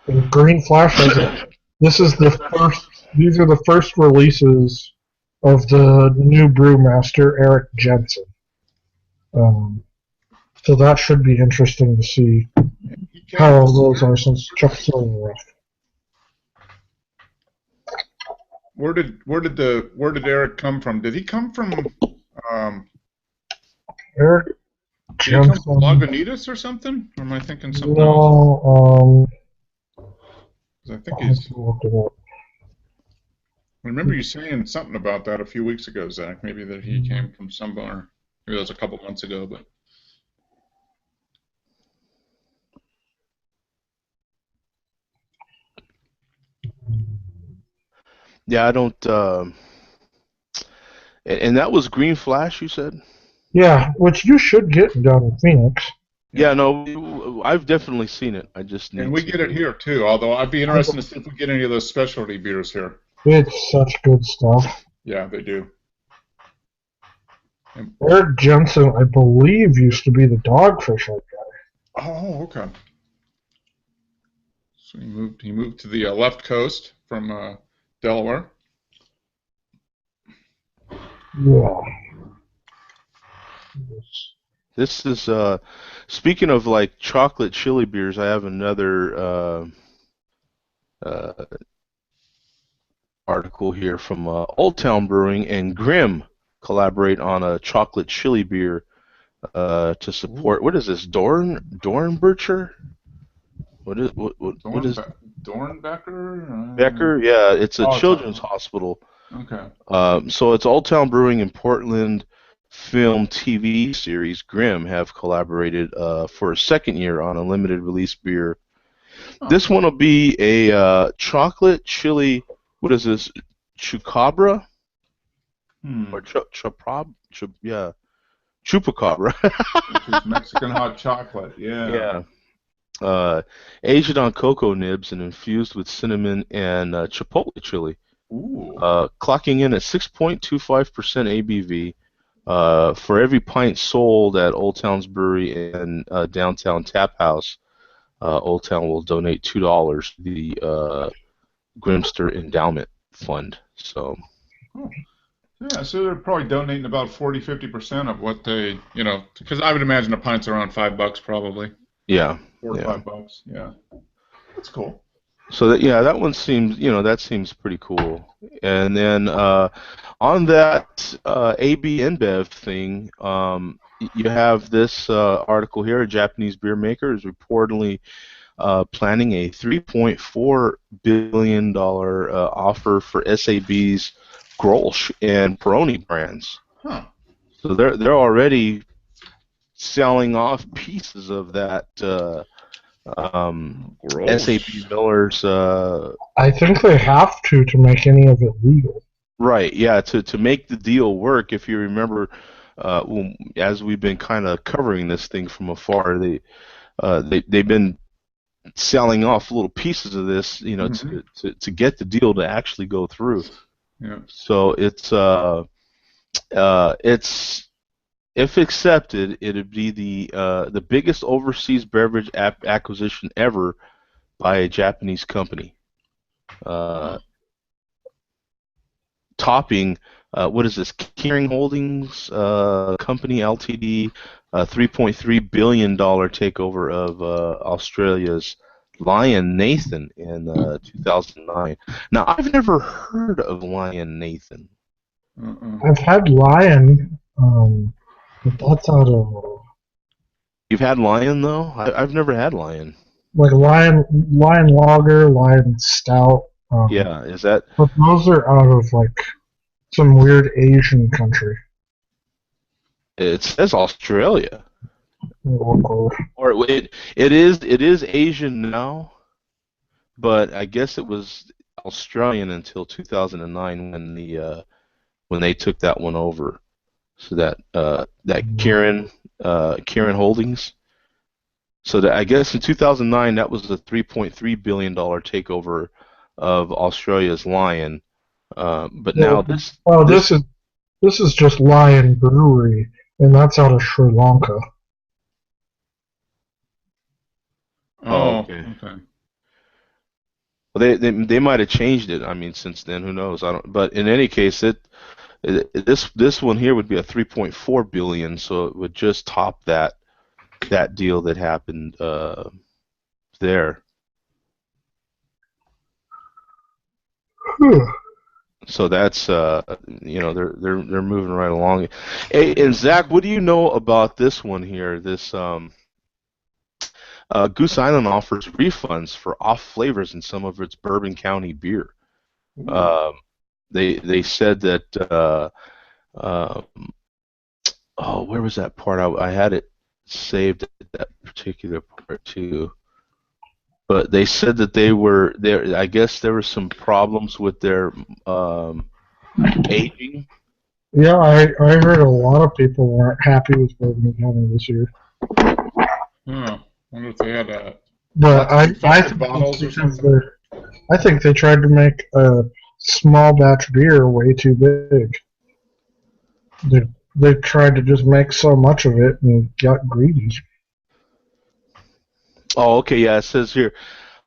And Green Flash has it. These are the first releases of the new brewmaster, Eric Jensen. So that should be interesting to see how those are since Chuck Silver left. Where did Eric come from? Did he come from Eric Jensen? Did he come from Lagunitas or something? Or am I thinking something else? No, I think he's. Look it up. I remember you saying something about that a few weeks ago, Zach. Maybe that he came from somewhere. Maybe that was a couple months ago, but. Yeah, I don't. And that was Green Flash, you said? Yeah, which you should get down in Phoenix. Yeah, no, I've definitely seen it. I just need. And we get it here too. Although I'd be interested to see if we get any of those specialty beers here. It's such good stuff. Yeah, they do. Eric Jensen, I believe, used to be the Dogfish guy. Oh, okay. So he moved to the left coast from Delaware. Yeah. This is speaking of like chocolate chili beers. I have another article here from Old Town Brewing and Grimm collaborate on a chocolate chili beer to support. What is this? Dornbircher? What is Dornbecker? Becker? Yeah, it's a children's hospital. Okay. So it's Old Town Brewing in Portland. Film TV series Grimm have collaborated for a second year on a limited release beer. This one will be a chocolate chili. What is this? Chupacabra? Or yeah, Chupacabra. Which is Mexican hot chocolate. Yeah. Yeah. Aged on cocoa nibs and infused with cinnamon and chipotle chili. Ooh. Clocking in at 6.25% ABV. For every pint sold at Old Town's Brewery and Downtown Tap House, Old Town will donate $2 to the Grimster Endowment Fund. So. Yeah, so they're probably donating about 40-50% of what they, because I would imagine a pint's around $5 probably. Yeah. $4 or $5. Yeah. That's cool. So that one seems, that seems pretty cool. And then on that AB InBev thing, you have this article here. A Japanese beer maker is reportedly planning a $3.4 billion offer for SAB's Grolsch and Peroni brands. Huh. So they're already selling off pieces of that Gross. SAB Miller's. I think they have to make any of it legal. Right, yeah, to make the deal work, if you remember, as we've been kind of covering this thing from afar, they've been selling off little pieces of this, to get the deal to actually go through. Yeah. So it's if accepted, it'd be the biggest overseas beverage acquisition ever by a Japanese company. Topping, what is this? Kering Holdings Company Ltd. $3.3 billion takeover of Australia's Lion Nathan in 2009. Now, I've never heard of Lion Nathan. I've had Lion, but that's out of You've had Lion though? I've never had Lion. like Lion Lager, Lion Stout. Yeah, is that? But those are out of like some weird Asian country. It says Australia, Local. or it is Asian now, but I guess it was Australian until 2009 when they took that one over. So that Kering Holdings. So that I guess in 2009 that was the $3.3 billion takeover of Australia's Lion. But now this is just Lion Brewery, and that's out of Sri Lanka. Oh, okay. Well, they might have changed it. I mean, since then, who knows? I don't. But in any case, this one here would be a 3.4 billion, so it would just top that deal that happened there. So that's they're moving right along. Hey, and Zach, what do you know about this one here? This Goose Island offers refunds for off flavors in some of its Bourbon County beer. They said that where was that part? I had it saved at that particular part too. But they said that they were there. I guess there were some problems with their aging. Yeah, I heard a lot of people weren't happy with Bourbon County this year. I wonder if they had But I think bottles or something. I think they tried to make a small batch beer way too big. They tried to just make so much of it and got greedy. Oh, okay, yeah, it says here.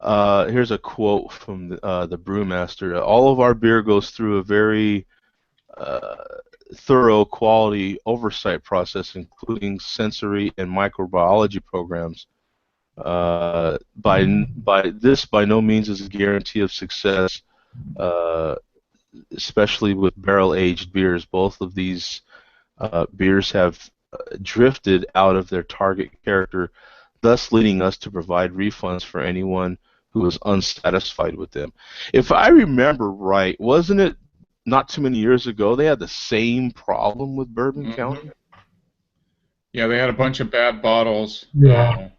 Here's a quote from the brewmaster. All of our beer goes through a very thorough quality oversight process, including sensory and microbiology programs. By no means is a guarantee of success, especially with barrel-aged beers. Both of these beers have drifted out of their target character, thus leading us to provide refunds for anyone who is unsatisfied with them. If I remember right, wasn't it not too many years ago they had the same problem with Bourbon County? Yeah, they had a bunch of bad bottles. Yeah.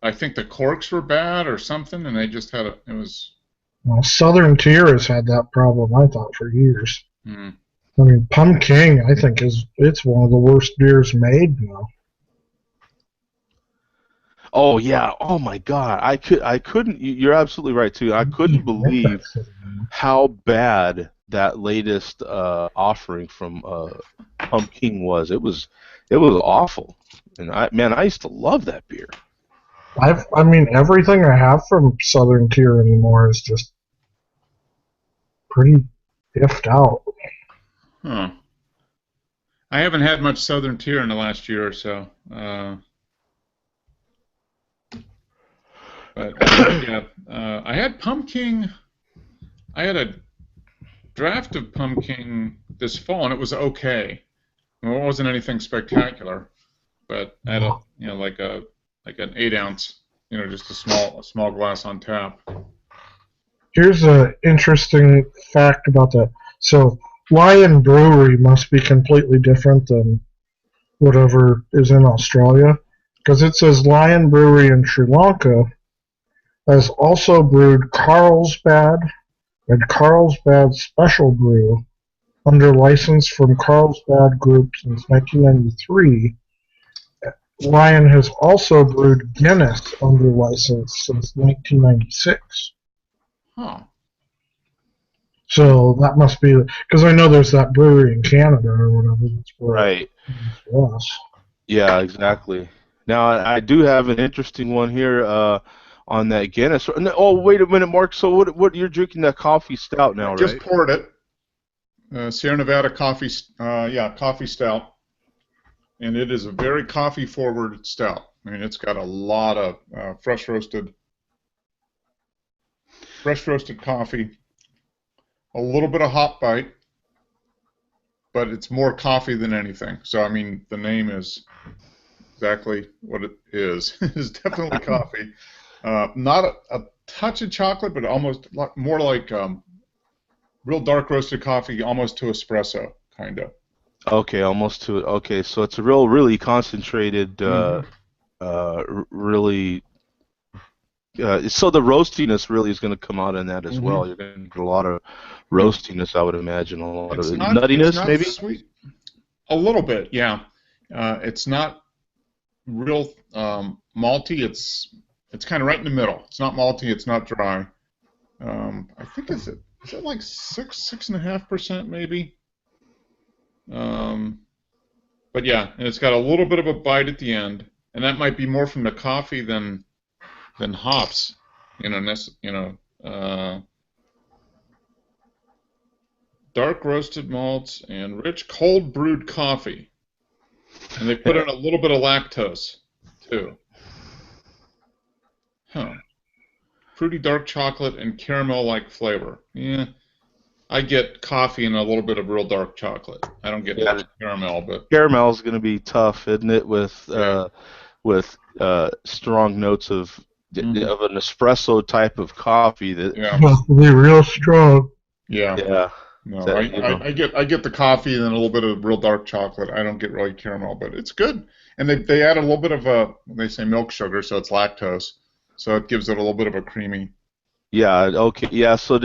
I think the corks were bad or something, and they just had it was... Well, Southern Tier has had that problem, I thought, for years. I mean, Pumpking, I think, it's one of the worst beers made now. Oh yeah! Oh my God! I couldn't. You're absolutely right too. I couldn't believe how bad that latest offering from Pumpking was. It was awful. And I used to love that beer. I mean, everything I have from Southern Tier anymore is just pretty iffed out. Huh. I haven't had much Southern Tier in the last year or so. But yeah, I had Pumpking. I had a draft of Pumpking this fall, and it was okay. Well, it wasn't anything spectacular, but I had like an 8-ounce, just a small glass on tap. Here's an interesting fact about that. So, Lion Brewery must be completely different than whatever is in Australia, because it says Lion Brewery in Sri Lanka, has also brewed Carlsbad and Carlsbad Special Brew under license from Carlsbad Group since 1993. Ryan has also brewed Guinness under license since 1996. Huh. So that must be because I know there's that brewery in Canada or whatever. That's where Right. it's for us. Yeah, exactly. Now I do have an interesting one here on that Guinness. Oh, wait a minute, Mark. So what you're drinking that coffee stout now, I just right? poured it. Sierra Nevada coffee, coffee stout, and it is a very coffee-forward stout. I mean, it's got a lot of fresh roasted coffee, a little bit of hop bite, but it's more coffee than anything. So, I mean, the name is exactly what it is. It's definitely coffee. Not a touch of chocolate, but almost more like real dark roasted coffee, almost to espresso, kind of. Okay, almost to it. Okay, so it's a really concentrated, really. So the roastiness really is going to come out in that as well. You're going to get a lot of roastiness, I would imagine, a lot of It's nuttiness, not maybe. sweet. A little bit, yeah. It's not real malty. It's kind of right in the middle. It's not malty. It's not dry. I think is it like 6.5% maybe. But yeah, and it's got a little bit of a bite at the end, and that might be more from the coffee than hops. Dark roasted malts and rich cold brewed coffee, and they put in a little bit of lactose too. Huh. Fruity dark chocolate and caramel-like flavor. Yeah, I get coffee and a little bit of real dark chocolate. I don't get much caramel, but Caramel's going to be tough, isn't it? With strong notes of an espresso type of coffee. That yeah, Must be real strong. yeah. No, I get the coffee and then a little bit of real dark chocolate. I don't get really caramel, but it's good. And they add a little bit of they say milk sugar, so it's lactose, so it gives it a little bit of a creamy. Yeah. Okay. Yeah. So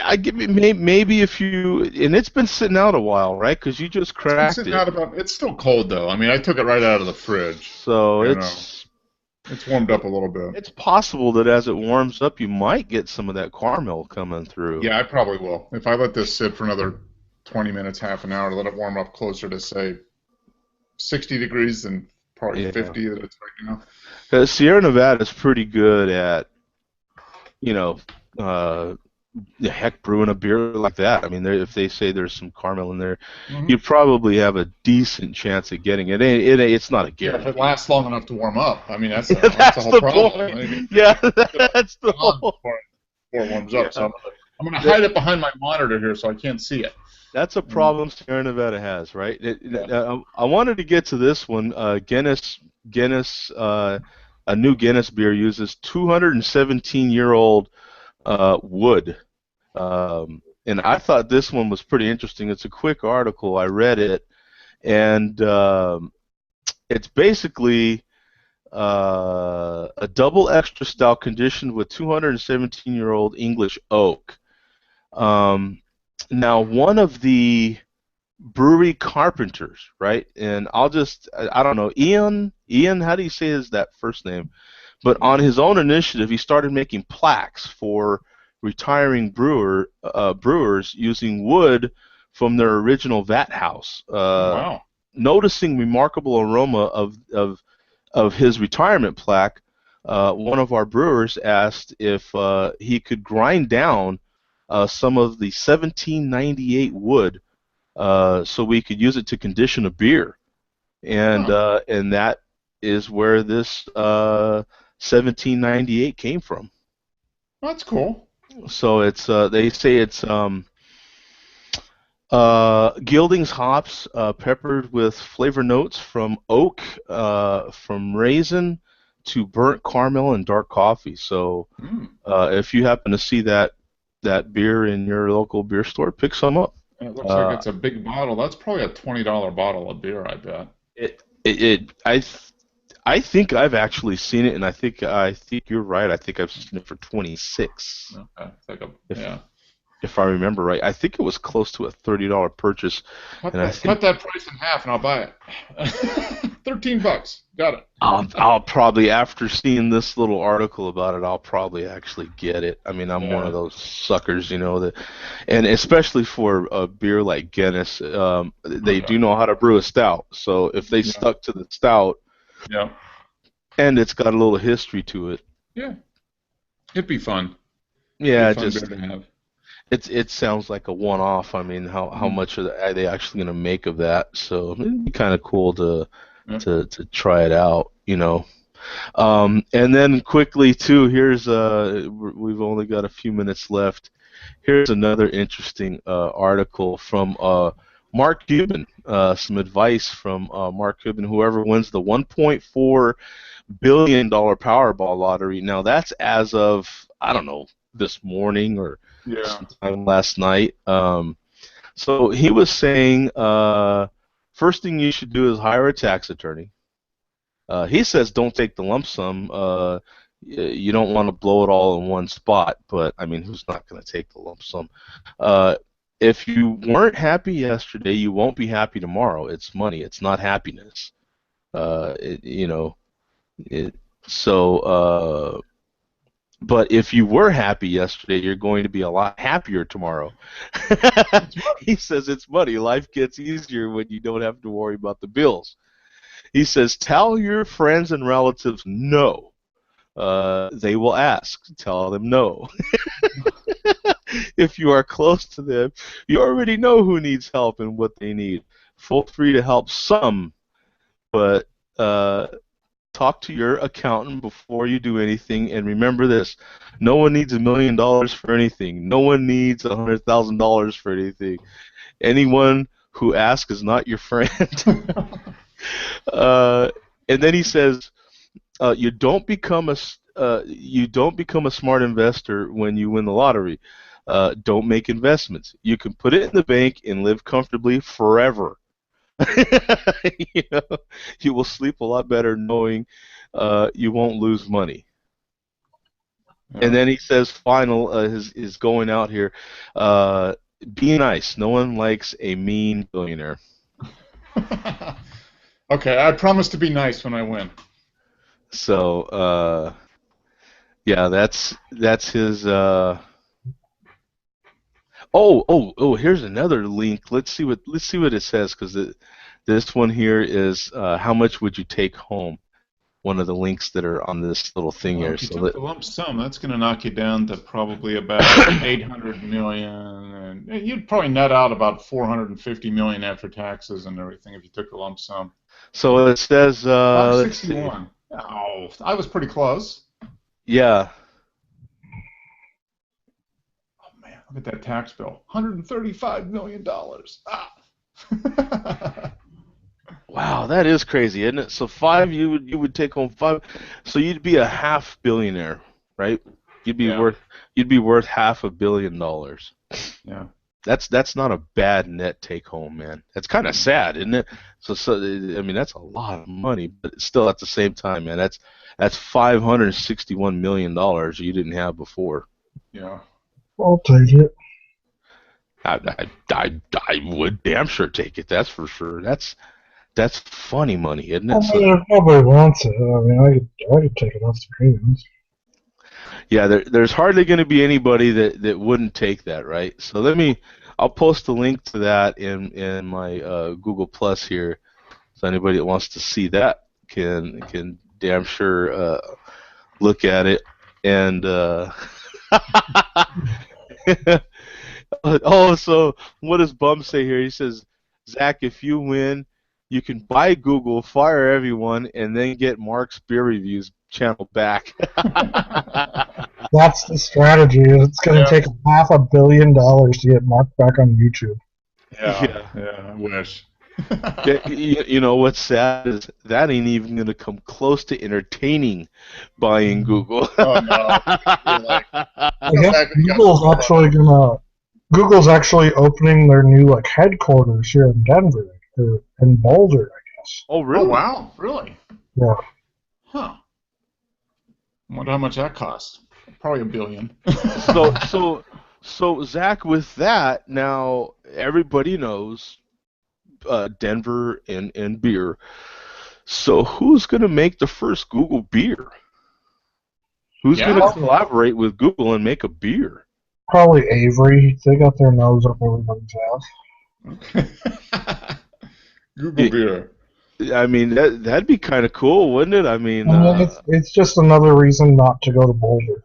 I give it maybe if you and it's been sitting out a while, right? Because you just cracked it. It's still cold though. I mean, I took it right out of the fridge. So it's warmed up a little bit. It's possible that as it warms up, you might get some of that caramel coming through. Yeah, I probably will. If I let this sit for another 20 minutes, half an hour, to let it warm up closer to, say, 60 degrees than probably 50 that it's right now. Sierra Nevada is pretty good at, brewing a beer like that. I mean, if they say there's some caramel in there, you probably have a decent chance of getting it. It's not a guarantee. Yeah, if it lasts long enough to warm up. I mean, that's the whole the problem. Point. I mean, yeah, that's the whole. Before it warms up. So I'm going to hide it behind my monitor here so I can't see it. That's a problem Sierra Nevada has, right? I wanted to get to this one. Guinness, a new Guinness beer uses 217-year-old wood. And I thought this one was pretty interesting. It's a quick article. I read it, and it's basically a double extra stout conditioned with 217-year-old English oak. Now, one of the brewery carpenters, right? And I don't know, Ian, how do you say that first name? But on his own initiative, he started making plaques for retiring brewers using wood from their original vat house. Wow. Noticing remarkable aroma of his retirement plaque, one of our brewers asked if he could grind down some of the 1798 wood so we could use it to condition a beer. And that is where this 1798 came from. That's cool. So it's they say it's Gildings hops peppered with flavor notes from oak, from raisin to burnt caramel and dark coffee. So if you happen to see that beer in your local beer store, pick some up. It looks like it's a big bottle. That's probably a $20 bottle of beer, I bet. I think I've actually seen it, and I think you're right. I think I've seen it for 26. Okay. If Yeah. if I remember right, I think it was close to a $30 purchase, Cut and I that, think cut that price in half, and I'll buy it. $13. Got it. I'll probably, after seeing this little article about it, I'll probably actually get it. I mean, I'm one of those suckers, that, and especially for a beer like Guinness, they do know how to brew a stout. So if they stuck to the stout, and it's got a little history to it, it'd be fun. Yeah, It'd be fun beer to have. it sounds like a one-off. I mean, how much are they actually going to make of that? So it'd be kind of cool to try it out, And then quickly too, here's we've only got a few minutes left. Here's another interesting article from Mark Cuban. Some advice from Mark Cuban. Whoever wins the $1.4 billion Powerball lottery. Now that's as of, I don't know, this morning or sometime last night. So he was saying, first thing you should do is hire a tax attorney. He says don't take the lump sum. You don't want to blow it all in one spot, but I mean, who's not going to take the lump sum? If you weren't happy yesterday, you won't be happy tomorrow. It's money. It's not happiness. But if you were happy yesterday, you're going to be a lot happier tomorrow. He says it's money. Life gets easier when you don't have to worry about the bills. He says, tell your friends and relatives no. They will ask. Tell them no. If you are close to them, you already know who needs help and what they need. Feel free to help some, but talk to your accountant before you do anything, and remember this: no one needs $1 million for anything. No one needs $100,000 for anything. Anyone who asks is not your friend. And then he says, you don't become a smart investor when you win the lottery. Don't make investments. You can put it in the bank and live comfortably forever. You will sleep a lot better knowing you won't lose money. And then he says, final is going out here. Be nice. No one likes a mean billionaire. Okay, I promise to be nice when I win. So, yeah, that's his. Here's another link. Let's see what it says, because this one here is how much would you take home? One of the links that are on this little thing here. If you took the lump sum, that's going to knock you down to probably about 800 million, and you'd probably net out about 450 million after taxes and everything if you took the lump sum. So it says 561. Oh, I was pretty close. Yeah. Oh man, look at that tax bill. $135 million. Wow, that is crazy, isn't it? So you would take home 5, so you'd be a half billionaire, right? You'd be worth $500 million. Yeah. That's not a bad net take home, man. That's kind of sad, isn't it? So I mean, that's a lot of money, but still at the same time, man, that's $561 million you didn't have before. Yeah. I'll take it. I would damn sure take it. That's for sure. That's funny money, isn't it? I mean, if nobody wants it, I mean, I could take it off the hands. Yeah, there's hardly going to be anybody that wouldn't take that, right? So I'll post a link to that in my Google Plus here, so anybody that wants to see that can damn sure look at it. And so what does Bum say here? He says, Zach, if you win, you can buy Google, fire everyone, and then get Mark's beer reviews channel back. That's the strategy. It's going to take $500 million to get Mark back on YouTube. Yeah, I wish. You know what's sad is that ain't even going to come close to entertaining buying Google. Oh no! I guess Google's actually opening their new headquarters here in Denver, or in Boulder, I guess. Oh really? Oh wow! Really? Yeah. Huh. I wonder how much that costs. Probably $1 billion. So Zach, with that, now everybody knows Denver and beer. So who's gonna make the first Google beer? Who's Yeah. gonna collaborate with Google and make a beer? Probably Avery. They got their nose up everybody's ass. Google beer. I mean, that'd be kind of cool, wouldn't it? I mean, It's just another reason not to go to Boulder.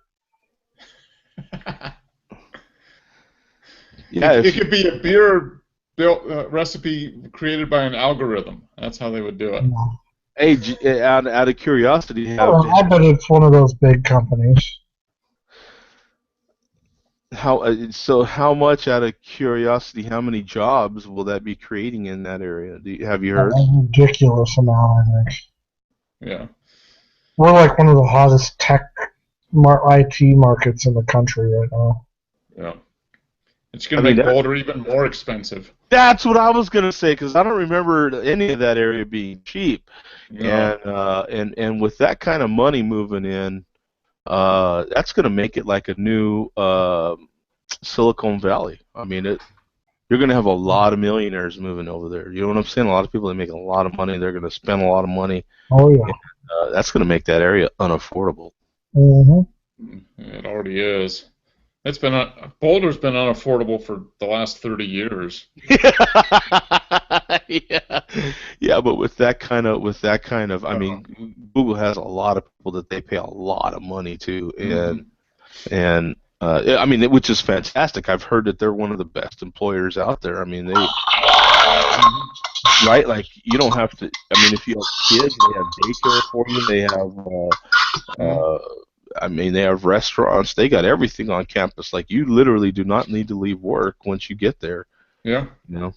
yeah, It could be a beer built recipe created by an algorithm. That's how they would do it. hey, out of curiosity, I bet it's one of those big companies. how much, out of curiosity, how many jobs will that be creating in that area? Have you heard? A ridiculous amount, I think. Yeah. We're like one of the hottest tech IT markets in the country right now. Yeah. It's going to make Boulder even more expensive. That's what I was gonna say, because I don't remember any of that area being cheap, and with that kind of money moving in, that's gonna make it like a new Silicon Valley. I mean, you're gonna have a lot of millionaires moving over there. You know what I'm saying? A lot of people that make a lot of money, they're gonna spend a lot of money. Oh yeah. And, that's gonna make that area unaffordable. Mm-hmm. It already is. It's been Boulder's been unaffordable for the last 30 years. Yeah, but with that kind of, I mean, Google has a lot of people that they pay a lot of money to, and I mean, which is fantastic. I've heard that they're one of the best employers out there. I mean, they right, like you don't have to. I mean, if you have kids, they have daycare for you. They have. I mean, they have restaurants. They got everything on campus. Like, you literally do not need to leave work once you get there. Yeah. You know?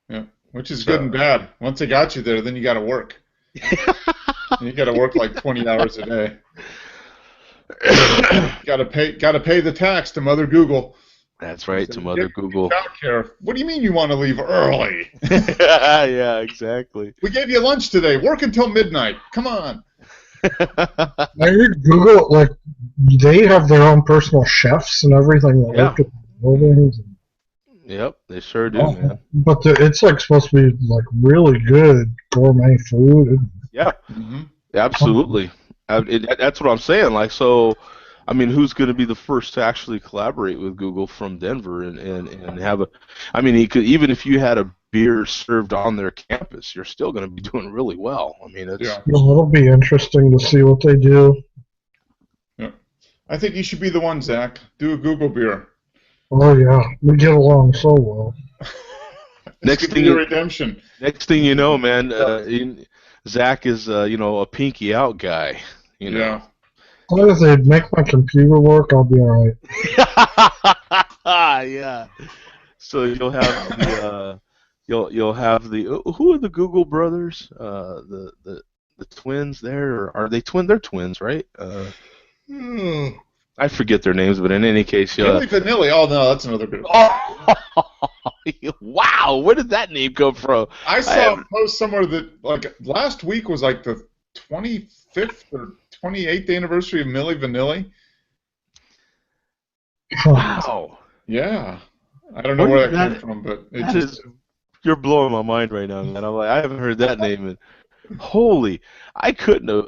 Yeah. Which is good and bad. Once they got you there, then you got to work. You got to work like 20 hours a day. Got to pay the tax to Mother Google. That's right, to Mother Google. Childcare. What do you mean you want to leave early? Yeah, exactly. We gave you lunch today. Work until midnight. Come on. I heard Google, like, they have their own personal chefs and everything that work at the buildings. Yep, they sure do, man. But it's like supposed to be like really good gourmet food. Yeah, absolutely. That's what I'm saying. Like, so, I mean, who's going to be the first to actually collaborate with Google from Denver and have a? I mean, even if you had a beer served on their campus, you're still going to be doing really well. I mean, it'll be interesting to see what they do. Yeah, I think you should be the one, Zach. Do a Google beer. Oh yeah, we get along so well. Next thing redemption. Next thing you know, man, Zach is a pinky out guy. You know. Yeah. As long as they make my computer work, I'll be all right. Yeah. So you'll have the you'll have the who are the Google brothers? The twins there, or are they twin? They're twins, right? I forget their names, but in any case, Milli Vanilli. Oh no, that's another good. Wow, where did that name come from? I saw a post somewhere that like last week was like the 25th or 28th anniversary of Milli Vanilli. Wow. Yeah. I don't know where that came from, but you're blowing my mind right now, man. I'm like, I haven't heard that name in holy. I couldn't have.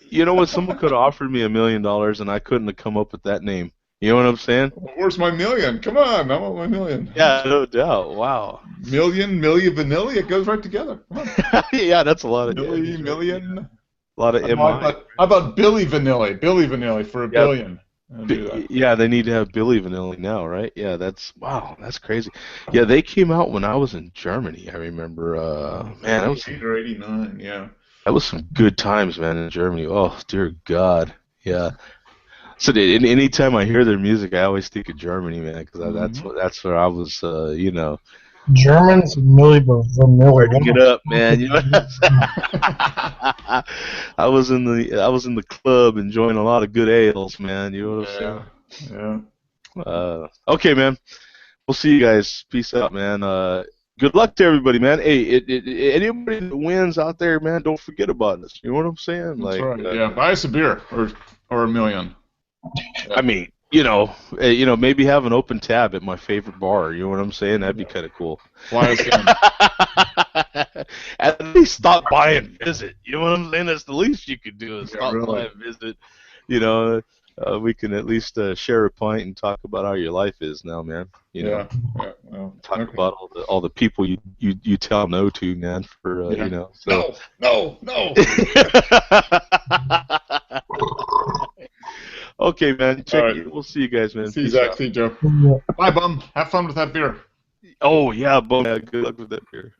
You know what? Someone could have offered me $1 million, and I couldn't have come up with that name. You know what I'm saying? Well, where's my million? Come on, I want my million. Yeah, no doubt. Wow. Milli Vanilli, it goes right together. Come on. Yeah, that's a lot of million. A lot of MI. How about Billy Vanilli? Billy Vanilli for $1 billion. Yeah, they need to have Billy Vanilli now, right? Yeah, that's crazy. Yeah, they came out when I was in Germany. I remember, man, that was 88 or 89. Yeah. That was some good times, man, in Germany. Oh, dear God, yeah. So anytime I hear their music, I always think of Germany, man, because that's where I was, Germans and Milli Vanilli. Get up, man. You know, I was in the club enjoying a lot of good ales, man. You know what I'm saying? Yeah. Okay, man. We'll see you guys. Peace out, man. Good luck to everybody, man. Hey, anybody that wins out there, man, don't forget about us. You know what I'm saying? That's Like, right. Yeah, buy us a beer or a million. I mean, maybe have an open tab at my favorite bar. You know what I'm saying? That'd be kind of cool. Fly us in. At least stop by and visit. You know what I'm saying? That's the least you could do is Yeah, stop really. by and visit. You know, we can at least share a pint and talk about how your life is now, man. You know, Yeah. Well, talk okay. about all the people you tell no to, man. For Yeah. you know, so. No. Okay, man. All right. We'll see you guys, man. See you, Peace Zach. out. See you, Joe. Yeah. Bye, bum. Have fun with that beer. Oh yeah, Bo. Yeah, good luck with that beer.